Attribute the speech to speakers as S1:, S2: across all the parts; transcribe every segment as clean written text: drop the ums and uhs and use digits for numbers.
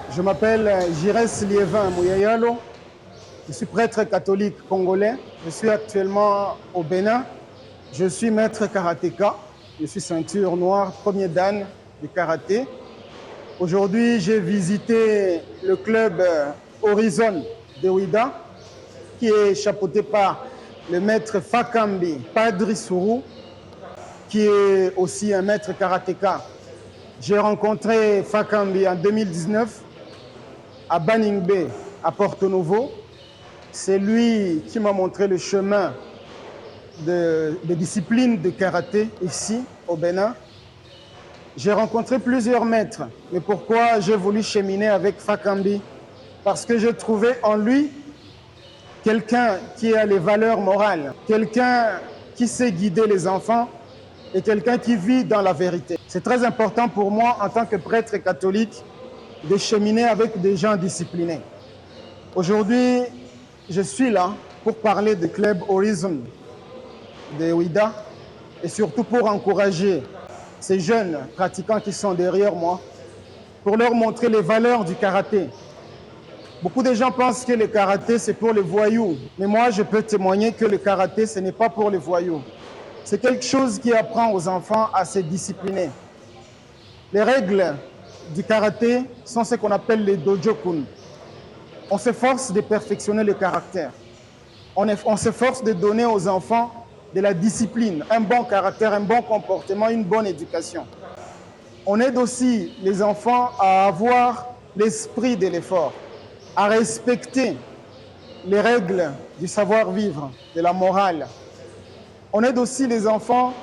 S1: Je m'appelle Jires Liévin Mouyayalo. Je suis prêtre catholique congolais. Je suis actuellement au Bénin. Je suis maître karatéka. Je suis ceinture noire, premier dan du karaté. Aujourd'hui, j'ai visité le club Horizon de Ouida, qui est chapeauté par le maître Fakambi Padri Sourou, qui est aussi un maître karatéka. J'ai rencontré Fakambi en 2019 à Baningbe, à Porto Novo. C'est lui qui m'a montré le chemin des disciplines de karaté ici, au Bénin. J'ai rencontré plusieurs maîtres. Mais pourquoi j'ai voulu cheminer avec Fakambi? Parce que j'ai trouvé en lui quelqu'un qui a les valeurs morales, quelqu'un qui sait guider les enfants et quelqu'un qui vit dans la vérité. C'est très important pour moi, en tant que prêtre catholique, de cheminer avec des gens disciplinés. Aujourd'hui, je suis là pour parler du club Horizon de Ouida et surtout pour encourager ces jeunes pratiquants qui sont derrière moi, pour leur montrer les valeurs du karaté. Beaucoup de gens pensent que le karaté, c'est pour les voyous. Mais moi, je peux témoigner que le karaté, ce n'est pas pour les voyous. C'est quelque chose qui apprend aux enfants à se discipliner. Les règles du karaté sont ce qu'on appelle les dojokun. On s'efforce de perfectionner le caractère. On s'efforce de donner aux enfants de la discipline, un bon caractère, un bon comportement, une bonne éducation. On aide aussi les enfants à avoir l'esprit de l'effort, à respecter les règles du savoir-vivre, de la morale. On aide aussi les enfants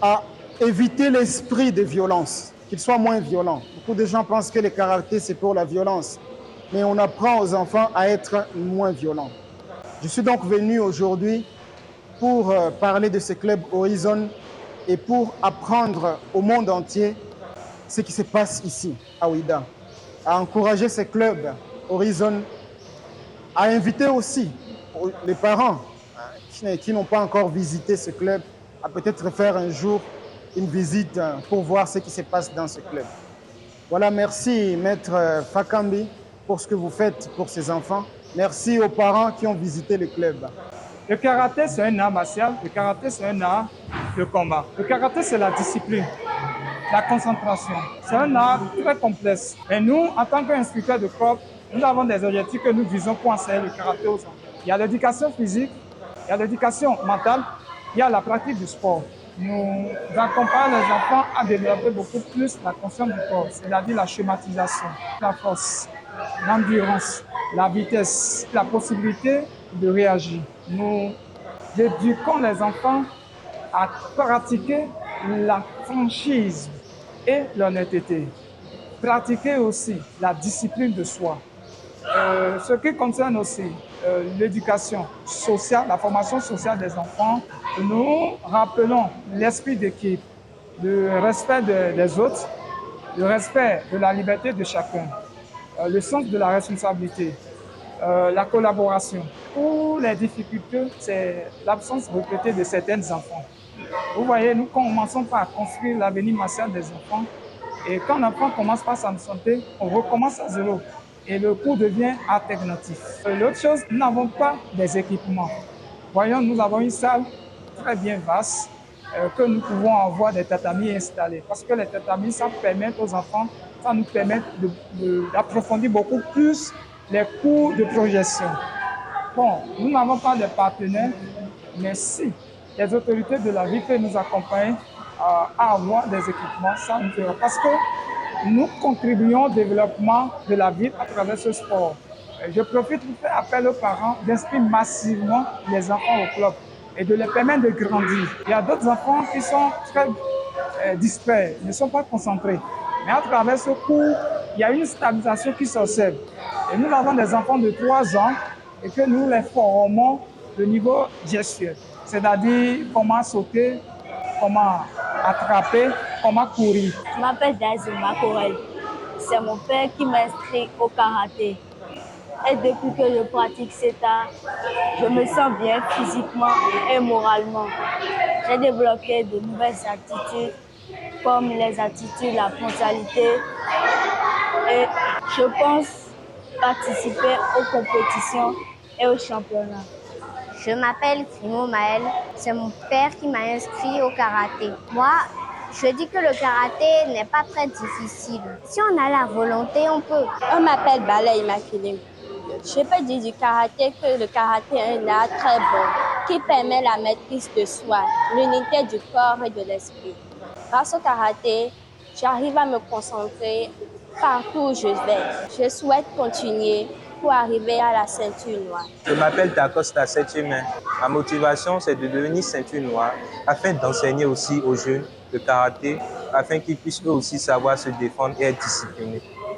S1: à éviter l'esprit de violence, qu'il soit moins violent. Beaucoup de gens pensent que le karaté, c'est pour la violence, mais on apprend aux enfants à être moins violents. Je suis donc venu aujourd'hui pour parler de ce club Horizon et pour apprendre au monde entier ce qui se passe ici, à Ouida, à encourager ce club Horizon, à inviter aussi les parents qui n'ont pas encore visité ce club, à peut-être faire un jour une visite pour voir ce qui se passe dans ce club. Voilà, merci Maître Fakambi pour ce que vous faites pour ces enfants. Merci aux parents qui ont visité le club.
S2: Le karaté, c'est un art martial. Le karaté, c'est un art de combat. Le karaté, c'est la discipline, la concentration. C'est un art très complexe. Et nous, en tant qu'instructeurs de corps, nous avons des objectifs que nous visons pour enseigner le karaté aux enfants. Il y a l'éducation physique, il y a l'éducation mentale, il y a la pratique du sport. Nous accompagnons les enfants à développer beaucoup plus la conscience du corps, c'est-à-dire la schématisation, la force, l'endurance, la vitesse, la possibilité de réagir. Nous éduquons les enfants à pratiquer la franchise et l'honnêteté. Pratiquer aussi la discipline de soi. Ce qui concerne aussi l'éducation sociale, la formation sociale des enfants, nous rappelons l'esprit d'équipe, le respect des autres, le respect de la liberté de chacun, le sens de la responsabilité, la collaboration. Pour les difficultés, c'est l'absence répétée de certains enfants. Vous voyez, nous commençons par construire l'avenir martial des enfants. Et quand l'enfant commence par sa santé, on recommence à zéro. Et le cours devient alternatif. L'autre chose, nous n'avons pas des équipements. Voyons, nous avons une salle très bien vaste que nous pouvons avoir des tatamis installés. Parce que les tatamis, ça permet aux enfants, ça nous permet d'approfondir beaucoup plus les cours de projection. Bon, nous n'avons pas de partenaires, mais si les autorités de la ville peuvent nous accompagner à avoir des équipements, ça nous fera. Parce que nous contribuons au développement de la ville à travers ce sport. Je profite pour faire appel aux parents d'inscrire massivement les enfants au club et de les permettre de grandir. Il y a d'autres enfants qui sont très distraits, ne sont pas concentrés. Mais à travers ce cours, il y a une stabilisation qui s'observe. Et nous avons des enfants de 3 ans et que nous les formons de niveau gestuel, c'est-à-dire comment sauter, comment attraper, comment courir.
S3: Je m'appelle Daisuma Korel. C'est mon père qui m'a inscrit au karaté. Et depuis que je pratique cet art, je me sens bien physiquement et moralement. J'ai développé de nouvelles attitudes, comme les attitudes, la ponctualité. Et je pense participer aux compétitions et aux championnats.
S4: Je m'appelle Primo Maël. C'est mon père qui m'a inscrit au karaté. Moi, je dis que le karaté n'est pas très difficile. Si on a la volonté, on peut.
S5: On m'appelle Bala Immaculée. Je peux dire du karaté que le karaté est un art très bon qui permet la maîtrise de soi, l'unité du corps et de l'esprit. Grâce au karaté, j'arrive à me concentrer partout où je vais. Je souhaite continuer pour arriver à la ceinture noire.
S6: Je m'appelle Dacosta Septiemain. Ma motivation, c'est de devenir ceinture noire afin d'enseigner aussi aux jeunes le karaté, afin qu'ils puissent eux aussi savoir se défendre et être disciplinés.